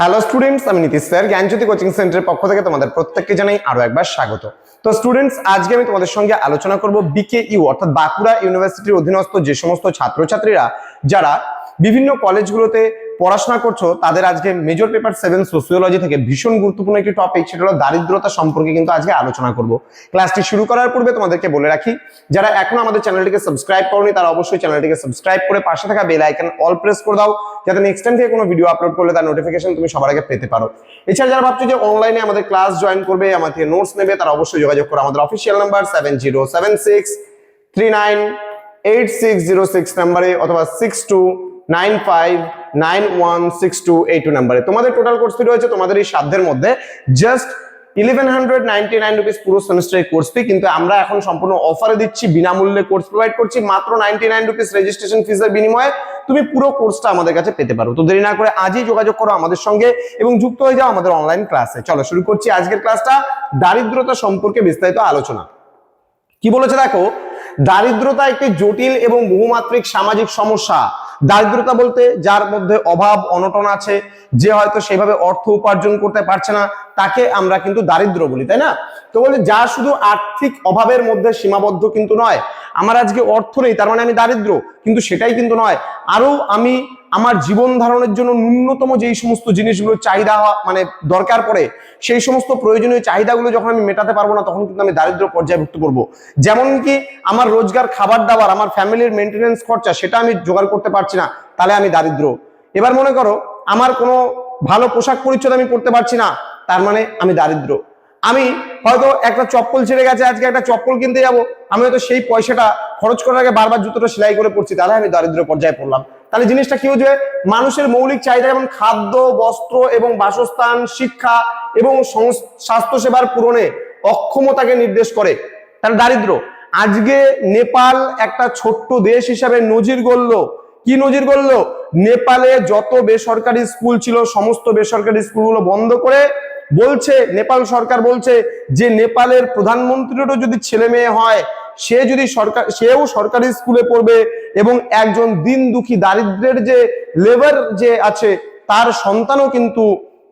Hello students, আমি Nitish sir জ্ঞানজ্যোতি coaching সেন্টারের পক্ষ থেকে তোমাদের প্রত্যেককে জানাই আরো একবার স্বাগত। তো স্টুডেন্টস, আজকে আমি তোমাদের সঙ্গে আলোচনা করব বিকেইউ অর্থাৎ বাঁকুড়া ইউনিভার্সিটির অধীনস্থ যে সমস্ত ছাত্রছাত্রীরা যারা বিভিন্ন কলেজগুলোতে পড়াশোনা করছো তাদের আজকে মেজর পেপার 7 সোসিওলজি থেকে ভীষণ গুরুত্বপূর্ণ একটি টপিক, সেটা হলো দারিদ্রতা সম্পর্কে কিন্তু আজকে আলোচনা করব। ক্লাসটি শুরু করার পূর্বে তোমাদেরকে বলে রাখি, যারা এখনো আমাদের চ্যানেলটিকে সাবস্ক্রাইব করোনি তারা অবশ্যই চ্যানেলটিকে সাবস্ক্রাইব করে পাশে থাকা বেল আইকন অল প্রেস করে দাও, যাতে নেক্সট টাইম থেকে কোনো ভিডিও আপলোড করলে তার নোটিফিকেশন তুমি সবার আগে পেতে পারো। এছাড়া যারা ভাবছো যে অনলাইনে আমাদের ক্লাস জয়েন করবে, আমাদের থেকে নোটস নেবে, তারা অবশ্যই যোগাযোগ করো আমাদের অফিসিয়াল নাম্বার 7076398606 নাম্বারে অথবা 6295916282 নাম্বারে। তোমাদের টোটাল কোর্স ফি রয়েছে তোমাদের এই সাধ্যের মধ্যে জাস্ট 1199 রুপিস পুরো সেমিস্টারের কোর্স ফি, কিন্তু আমরা এখন সম্পূর্ণ অফারে দিচ্ছি, বিনামূল্যে কোর্স প্রোভাইড করছি। মাত্র 99 রুপিস রেজিস্ট্রেশন ফিসের বিনিময়ে তুমি পুরো কোর্সটা আমাদের কাছে পেতে পারো। তো দেরি না করে আজই যোগাযোগ করো আমাদের সঙ্গে এবং যুক্ত হয়ে যাও আমাদের অনলাইন ক্লাসে। চলো শুরু করছি আজকের ক্লাসটা, দারিদ্রতা সম্পর্কে বিস্তারিত আলোচনা। কি বলেছে দেখো, দারিদ্রতা একটি জটিল এবং বহুমাত্রিক সামাজিক সমস্যা। দারিদ্রতা বলতে যার মধ্যে অভাব অনটন আছে, যে হয়তো সেভাবে অর্থ উপার্জন করতে পারছে না, তাকে আমরা কিন্তু দারিদ্র বলি, তাই না? তো বলছে যা শুধু আর্থিক অভাবের মধ্যে সীমাবদ্ধ কিন্তু নয়। আমার আজকে অর্থ নেই তার মানে আমি দারিদ্র, কিন্তু সেটাই কিন্তু নয়। আরো আমি আমার জীবন ধারণের জন্য ন্যূনতম যেই সমস্ত জিনিসগুলো চাহিদা মানে দরকার পড়ে, সেই সমস্ত প্রয়োজনীয় চাহিদাগুলো যখন আমি মেটাতে পারবো না, তখন কিন্তু আমি দারিদ্র পর্যায়ভুক্ত করবো। যেমন কি আমার রোজগার, খাবার দাবার, আমার ফ্যামিলির মেনটেনেন্স খরচা সেটা আমি জোগাড় করতে পারছি না, তাহলে আমি দারিদ্র। এবার মনে করো আমার কোনো ভালো পোশাক পরিচ্ছদ আমি পরতে পারছি না, তার মানে আমি দারিদ্র। আমি হয়তো একটা চপ্পল ছিঁড়ে গেছে, আজকে একটা চপ্পল কিনতে যাব, আমি হয়তো সেই পয়সাটা খরচ করার আগে বারবার জুতোটা সেলাই করে পড়ছি, তাহলে আমি দারিদ্র পর্যায়ে পড়লাম। তাহলে জিনিসটা কি হচ্ছে, মানুষের মৌলিক চাহিদা যেমন খাদ্য, বস্ত্র এবং বাসস্থান, শিক্ষা এবং স্বাস্থ্য সেবার পূরণে অক্ষমতাকে নির্দেশ করে, তাহলে দারিদ্র। আজকে নেপাল একটা ছোট্ট দেশ হিসাবে নজির গড়লো। কি নজির গড়লো? নেপালে যত বেসরকারি স্কুল ছিল সমস্ত বেসরকারি স্কুলগুলো বন্ধ করে বলছে, নেপাল সরকার বলছে যে নেপালের প্রধানমন্ত্রীরও যদি ছেলে মেয়ে হয়, সে যদি সেও সরকারি স্কুলে পড়বে এবং একজন দিন দুঃখী দারিদ্রের যে লেবার যে আছে তার সন্তানও কিন্তু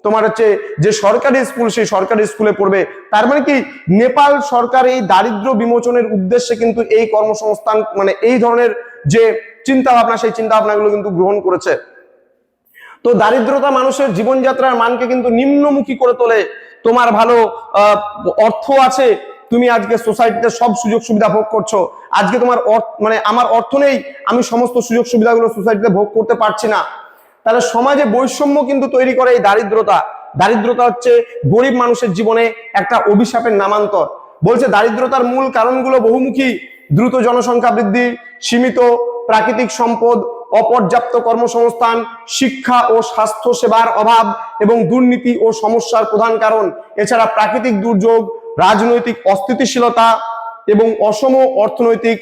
তোমার হচ্ছে যে সরকারি স্কুল, সেই সরকারি স্কুলে পড়বে। তার মানে কি, নেপাল সরকার এই দারিদ্র বিমোচনের উদ্দেশ্যে কিন্তু এই কর্মসংস্থান মানে এই ধরনের যে চিন্তা ভাবনা, সেই চিন্তা ভাবনাগুলো কিন্তু গ্রহণ করেছে। তো দারিদ্রতা মানুষের জীবনযাত্রার মানকে কিন্তু নিম্নমুখী করে তোলে। তোমার ভালো অর্থ আছে, তুমি আজকে সোসাইটিতে সব সুযোগ সুবিধা ভোগ করছো। আজকে তোমার মানে আমার অর্থ নেই, আমি সমস্ত সুযোগ সুবিধাগুলো সোসাইটিতে ভোগ করতে পারছি না। তাহলে সমাজে বৈষম্য কিন্তু তৈরি করে এই দারিদ্রতা। দারিদ্রতা হচ্ছে গরিব মানুষের জীবনে একটা অভিশাপের নামান্তর। বলছে দারিদ্রতার মূল কারণগুলো বহুমুখী: দ্রুত জনসংখ্যা বৃদ্ধি, সীমিত প্রাকৃতিক সম্পদ, অপর্যাপ্ত কর্মসংস্থান, শিক্ষা ও স্বাস্থ্য সেবার অভাব এবং দুর্নীতি ও সমস্যার প্রধান কারণ। এছাড়া প্রাকৃতিক দুর্যোগ, রাজনৈতিক অস্থিতিশীলতা এবং অসম অর্থনৈতিক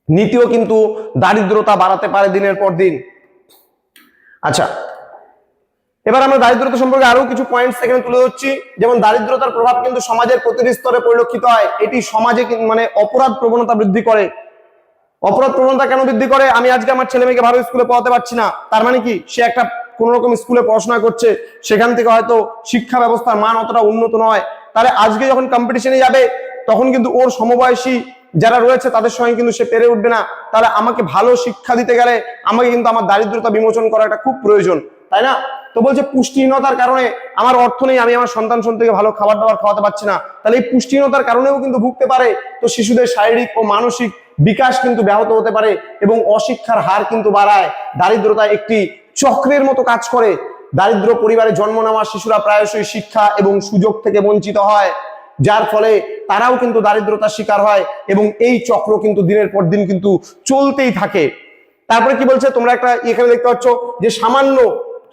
নীতিও কিন্তু দারিদ্রতা বাড়াতে পারে দিনের পর দিন। আচ্ছা, এবার আমরা দারিদ্রতা সম্পর্কে আরো কিছু পয়েন্টস এখানে তুলে ধরছি। যেমন দারিদ্রতার প্রভাব কিন্তু সমাজের প্রতিটি স্তরে পরিলক্ষিত হয়। এটি সমাজে মানে অপরাধ প্রবণতা বৃদ্ধি করে। অপরাধ প্রবণতা কেন বৃদ্ধি করে? আমি আজকে আমার ছেলে মেয়েকে ভালো স্কুলে পড়াতে পারছি না, তার মানে কি সে একটা কোন রকম স্কুলে পড়াশোনা করছে, সেখান থেকে হয়তো শিক্ষা ব্যবস্থার মান অতটা উন্নত নয়। তাহলে আজকে যখন কম্পিটিশনে যাবে তখন কিন্তু ওর সমবয়সী যারা রয়েছে তাদের সঙ্গে কিন্তু সে পেরে উঠবে না। তাহলে আমাকে ভালো শিক্ষা দিতে গেলে আমাকে কিন্তু আমার দারিদ্রতা বিমোচন করাটা খুব প্রয়োজন, তাই না? তো বলছে পুষ্টিহীনতার কারণে আমার অর্থ নেই, আমি আমার সন্তানকে ভালো খাবার দাবার খাওয়াতে পারছি না, তাহলে এই পুষ্টিহীনতার কারণেও কিন্তু ভুগতে পারে। তো শিশুদের শারীরিক ও মানসিক বিকাশ কিন্তু ব্যাহত হতে পারে এবং অশিক্ষার হার কিন্তু বাড়ায়। দারিদ্রতা একটি চক্রের মতো কাজ করে। দারিদ্র পরিবারে জন্ম নেওয়া শিশুরা প্রায়শই শিক্ষা এবং সুযোগ থেকে বঞ্চিত হয়, যার ফলে তারাও কিন্তু দারিদ্রতার শিকার হয় এবং এই চক্র কিন্তু দিনের পর দিন কিন্তু চলতেই থাকে। তারপরে কি বলছে, তোমরা একটা এখানে দেখতে পাচ্ছ যে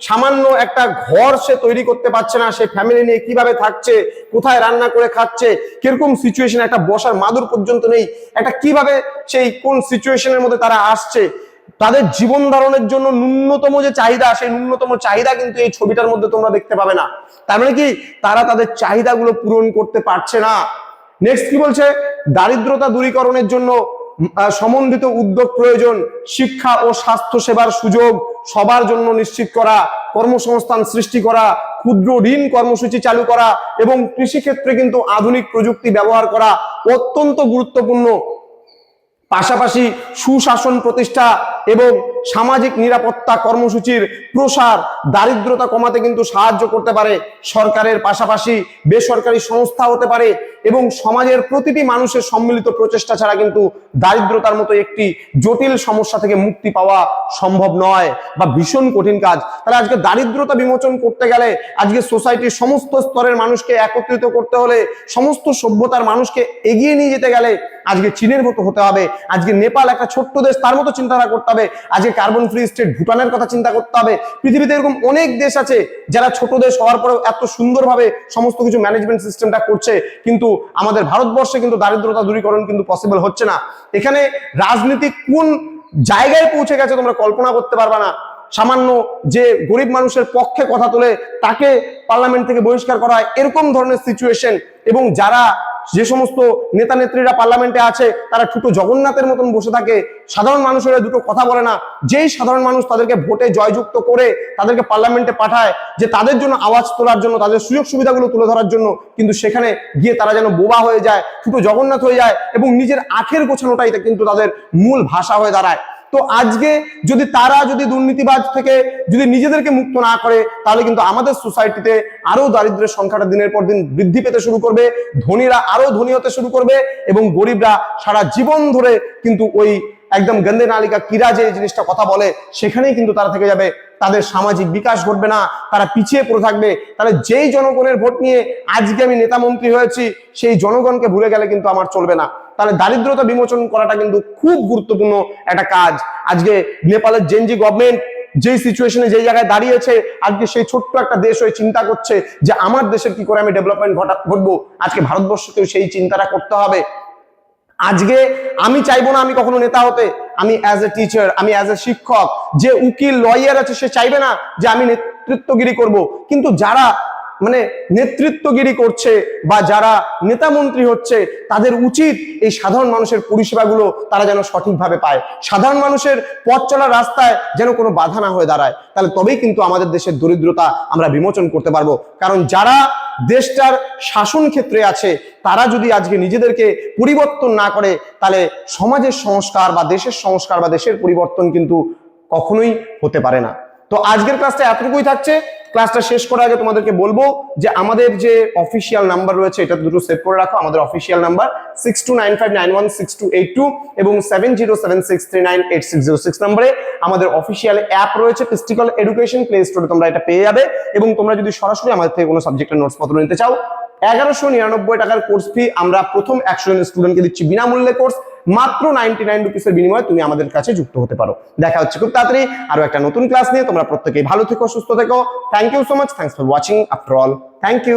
সামান্য একটা ঘর সে তৈরি করতে পারছে না, সে ফ্যামিলি নিয়ে কিভাবে থাকছে, কোথায় রান্না করে খাচ্ছে, কিরকম সিচুয়েশন, একটা বসার মাদুর পর্যন্ত নেই, একটা কিভাবে সেই কোন সিচুয়েশনের মধ্যে তারা আসছে। তাদের জীবন ধারণের জন্য ন্যূনতম যে চাহিদা, সেই ন্যূনতম চাহিদা কিন্তু এই ছবিটার মধ্যে তোমরা দেখতে পাবে না। তার মানে কি, তারা তাদের চাহিদাগুলো পূরণ করতে পারছে না। নেক্সট কি বলছে, দারিদ্রতা দূরীকরণের জন্য সমন্বিত উদ্যোগ প্রয়োজন। শিক্ষা ও স্বাস্থ্য সেবার সুযোগ সবার জন্য নিশ্চিত করা, কর্মসংস্থান সৃষ্টি করা, ক্ষুদ্র ঋণ কর্মসূচি চালু করা এবং কৃষিক্ষেত্রে কিন্তু আধুনিক প্রযুক্তি ব্যবহার করা অত্যন্ত গুরুত্বপূর্ণ। পাশাপাশি সুশাসন প্রতিষ্ঠা এবং সামাজিক নিরাপত্তা কর্মসূচির প্রসার দারিদ্রতা কমাতে কিন্তু সাহায্য করতে পারে। সরকারের পাশাপাশি বেসরকারি সংস্থা হতে পারে এবং সমাজের প্রতিটি মানুষের সম্মিলিত প্রচেষ্টা ছাড়া কিন্তু দারিদ্রতার মতো একটি জটিল সমস্যা থেকে মুক্তি পাওয়া সম্ভব নয় বা ভীষণ কঠিন কাজ। তাহলে আজকে দারিদ্রতা বিমোচন করতে গেলে, আজকে সোসাইটির সমস্ত স্তরের মানুষকে একত্রিত করতে হলে, সমস্ত সভ্যতার মানুষকে এগিয়ে নিয়ে যেতে গেলে আজকে চীনের মতো হতে হবে, আজকে নেপাল একটা ছোট্ট দেশ তার মতো চিন্তাধারা করতে হবে, আজকে কার্বন ফ্রি স্টেট ভুটানের কথা চিন্তা করতে হবে। পৃথিবীতে এরকম অনেক দেশ আছে যারা ছোট দেশ হওয়ার পরেও এত সুন্দরভাবে সমস্ত কিছু ম্যানেজমেন্ট সিস্টেমটা করছে, কিন্তু আমাদের ভারতবর্ষে কিন্তু দারিদ্রতা দূরীকরণ কিন্তু পসিবল হচ্ছে না। এখানে রাজনীতি কোন জায়গায় পৌঁছে গেছে তোমরা কল্পনা করতে পারবে না। সামান্য যে গরিব মানুষের পক্ষে কথা তোলে তাকে পার্লামেন্ট থেকে বহিষ্কার করা হয়, এরকম ধরনের সিচুয়েশন। এবং যারা যে সমস্ত নেতা নেত্রীরা পার্লামেন্টে আছে তারা ছোট জগন্নাথের মতন বসে থাকে, সাধারণ মানুষেরা দুটো কথা বলে না। যেই সাধারণ মানুষ তাদেরকে ভোটে জয়যুক্ত করে তাদেরকে পার্লামেন্টে পাঠায় যে তাদের জন্য আওয়াজ তোলার জন্য, তাদের সুযোগ সুবিধাগুলো তুলে ধরার জন্য, কিন্তু সেখানে গিয়ে তারা যেন বোবা হয়ে যায়, ছোট জগন্নাথ হয়ে যায় এবং নিজের আখের গোছানোটাই কিন্তু তাদের মূল ভাষা হয়ে দাঁড়ায়। তো আজকে যদি তারা দুর্নীতিবাজ থেকে নিজেদেরকে মুক্ত না করে, তাহলে কিন্তু আমাদের সোসাইটিতে আরো দারিদ্র্যের সংখ্যাটা দিনের পর দিন বৃদ্ধি পেতে শুরু করবে, ধনীরা আরো ধনী হতে শুরু করবে এবং গরিবরা সারা জীবন ধরে কিন্তু ওই একদম গন্ধে নালিকা কিরা যে জিনিসটা কথা বলে সেখানেই কিন্তু তারা থেকে যাবে। তাদের সামাজিক বিকাশ ঘটবে না, তারা পিছিয়ে পড়ে থাকবে। তাহলে যেই জনগণের ভোট নিয়ে আজকে আমি নেতা মন্ত্রী হয়েছি, সেই জনগণকে ভুলে গেলে কিন্তু আমার চলবে না। তাহলে দারিদ্রতা বিমোচন করাটা কিন্তু খুব গুরুত্বপূর্ণ একটা কাজ। আজকে নেপালের জেনজি গভর্নমেন্ট যে সিচুয়েশনে যে জায়গায় দাঁড়িয়েছে, আজকে সেই ছোট্ট একটা দেশ হয়ে চিন্তা করছে যে আমার দেশের কি করে আমি ডেভেলপমেন্ট ঘটবো। আজকে ভারতবর্ষকেও সেই চিন্তাটা করতে হবে। আজকে আমি চাইবো না আমি কখনো নেতা হতে, আমি অ্যাজ এ টিচার, আমি অ্যাজ এ শিক্ষক, যে উকিল লয়ার আছে সে চাইবে না যে আমি নেতৃত্বগিরি করব। কিন্তু যারা নেতৃত্বগিরি করছে বা যারা নেতা মন্ত্রী হচ্ছে, তাদের উচিত এই সাধারণ মানুষের পরিষেবাগুলো তারা যেন সঠিকভাবে পায়, সাধারণ মানুষের পথ চলার রাস্তায় যেন কোনো বাধা না হয়ে দাঁড়ায়। তাহলে তবেই কিন্তু আমাদের দেশের দরিদ্রতা আমরা বিমোচন করতে পারবো। কারণ যারা দেশটার শাসন ক্ষেত্রে আছে তারা যদি আজকে নিজেদেরকে পরিবর্তন না করে, তাহলে সমাজের সংস্কার বা দেশের সংস্কার বা দেশের পরিবর্তন কিন্তু কখনোই হতে পারে না। তো আজকের ক্লাসটা এতটুকুই থাকছে। ক্লাসটা শেষ করার আগে তোমাদেরকে বলবো যে আমাদের যে অফিসিয়াল নাম্বার রয়েছে এটা দুটো সেভ করে রাখো। আমাদের অফিসিয়াল নাম্বার 6295916282 এবং 7076398606 নম্বরে আমাদের অফিসিয়াল অ্যাপ রয়েছে পিস্টিকল এডুকেশন, প্লে স্টোরে তোমরা এটা পেয়ে যাবে। এবং তোমরা যদি সরাসরি আমাদের থেকে কোনো সাবজেক্টের নোটস পত্র নিতে চাও, 1199 টাকার কোর্স ফি আমরা প্রথম 100 জন স্টুডেন্টকে দিচ্ছি বিনামূল্যে কোর্স, মাত্র 99 রুপিসের বিনিময়ে তুমি আমাদের কাছে যুক্ত হতে পারো। দেখা হচ্ছে খুব তাড়াতাড়ি আরো একটা নতুন ক্লাস নিয়ে। তোমরা প্রত্যেকেই ভালো থেকো, সুস্থ থেকো। Thank you so much, thanks for watching after all, thank you.